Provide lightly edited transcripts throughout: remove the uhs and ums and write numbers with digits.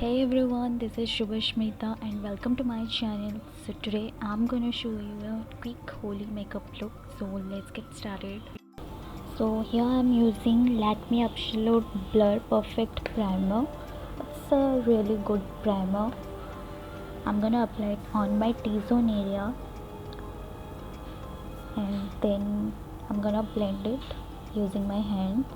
Hey everyone, this is Shubhashmita and welcome to my channel. So today I'm gonna show you a quick holy makeup look. So let's get started. So here I'm using Lakme Absolute Blur Perfect Primer. It's a really good primer. I'm gonna apply it on my T-zone area and then I'm gonna blend it using my hands.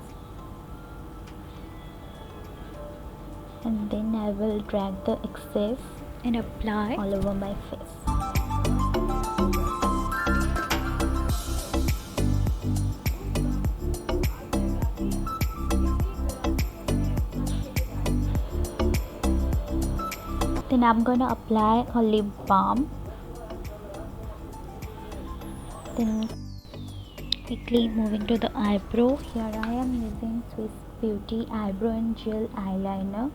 And then I will drag the excess and apply all over my face. Then I'm gonna apply a lip balm. Then quickly moving to the eyebrow. Here I am using Swiss Beauty eyebrow and gel eyeliner.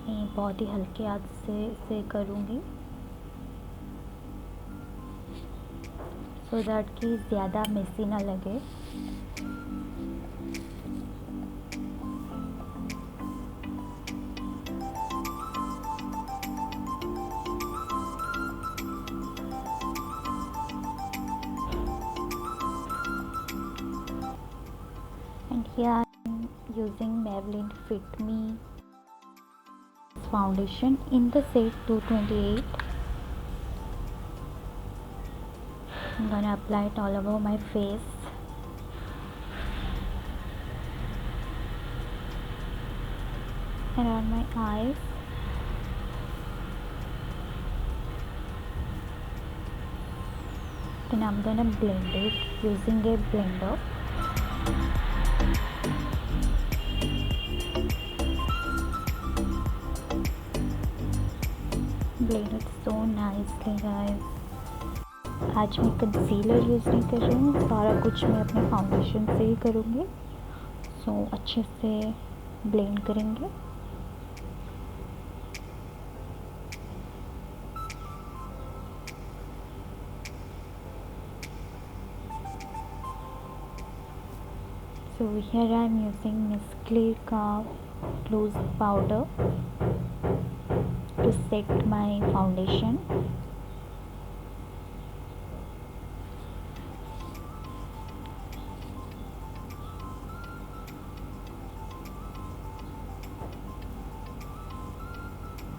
मैं बहुत ही हल्के हाथ से इसे करूँगी so that कि ज़्यादा Messi ना लगे. And here I'm using Maybelline Fit Me foundation in the shade 228. I'm gonna apply it all over my face. And on my eyes. Then I'm gonna blend it using a blender. Blend it so nicely guys. आज मैं concealer use नहीं कर रही हूँ, सारा कुछ मैं अपने फाउंडेशन से ही करूँगी. सो अच्छे से ब्लेंड करेंगे. So here I am using Miss Clear का loose powder to set my foundation.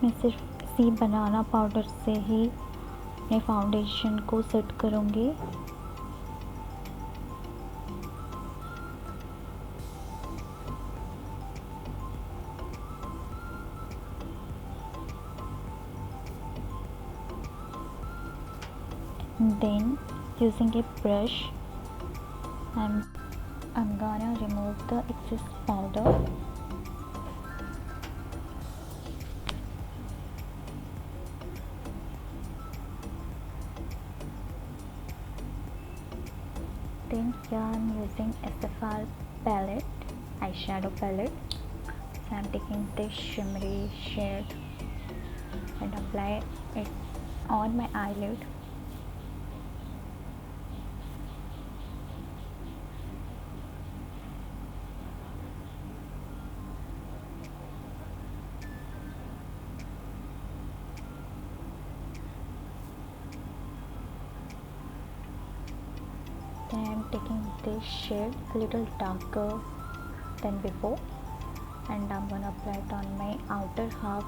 मैं सिर्फ इसी बनाना पाउडर से ही अपने फाउंडेशन को सेट करूँगी. And then using a brush I'm gonna remove the excess powder. Then here I'm using SFR palette, eyeshadow palette. So I'm taking this shimmery shade and apply it on my eyelid. Then I am taking this shade a little darker than before and I'm gonna apply it on my outer half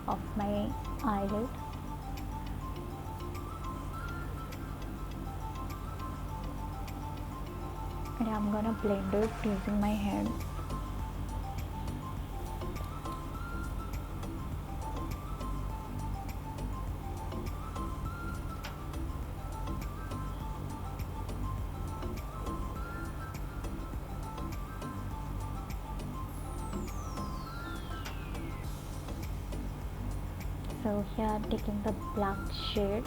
of my eyelid. And I'm gonna blend it using my hands. So here I'm taking the black shade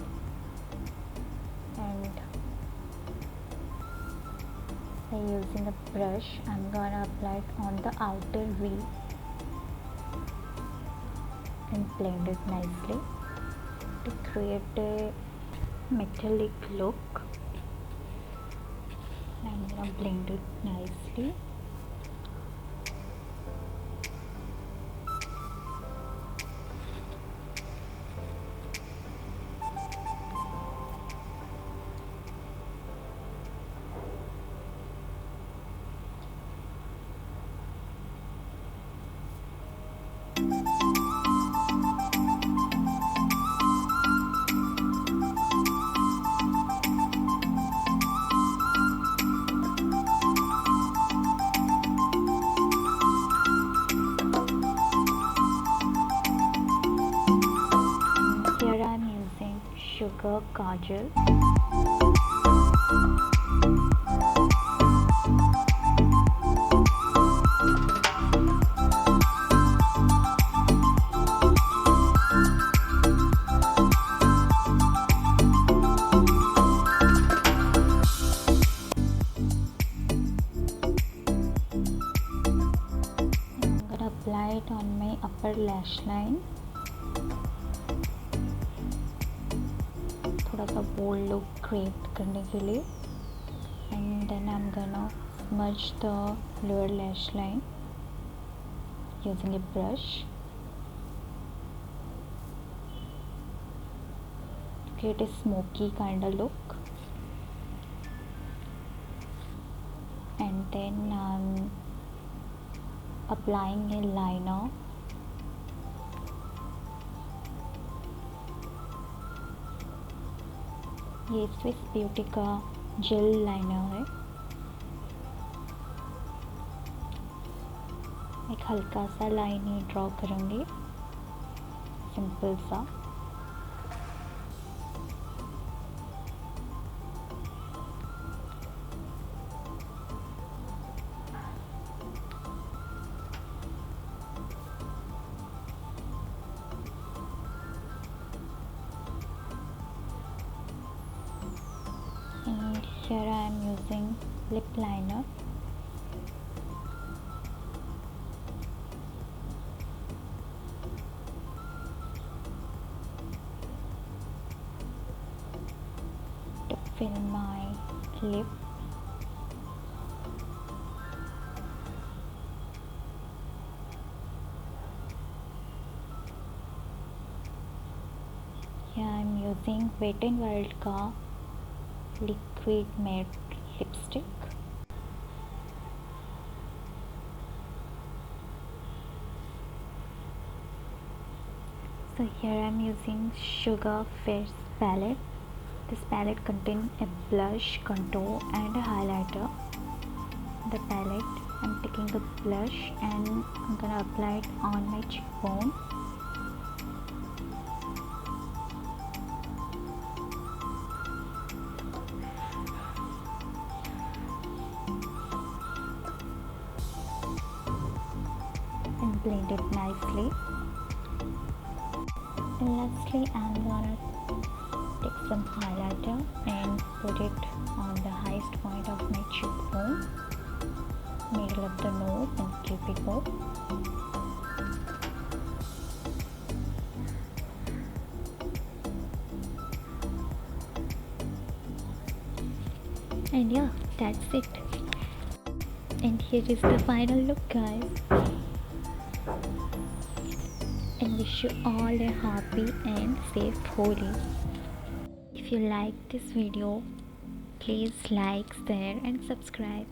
and using a brush I'm gonna apply it on the outer V and blend it nicely to create a metallic look. I'm gonna blend it nicely. a kajal. Apply it on my upper lash line. थोड़ा सा bold look create करने के लिए. And then I'm gonna smudge the lower lash line using a brush. Create a smoky kind of look. And then I'm applying a liner. ये Swiss beauty का jail liner है. एक हल्का सा line ही draw करूँगी, सिंपल सा. And here I am using lip liner. To fill my lip. Here I am using Wet n Wild का liquid matte lipstick. So here I am using Sugar Face palette. This palette contains a blush, contour and a highlighter. The palette, I'm taking the blush and I'm gonna apply it on my cheekbone. And blend it nicely. And lastly, I'm gonna take some highlighter and put it on the highest point of my cheekbone, middle of the nose and cupid bow. And yeah, that's it. And here is the final look, guys. And wish you all a happy and safe Holi. If you like this video, please like, share and subscribe.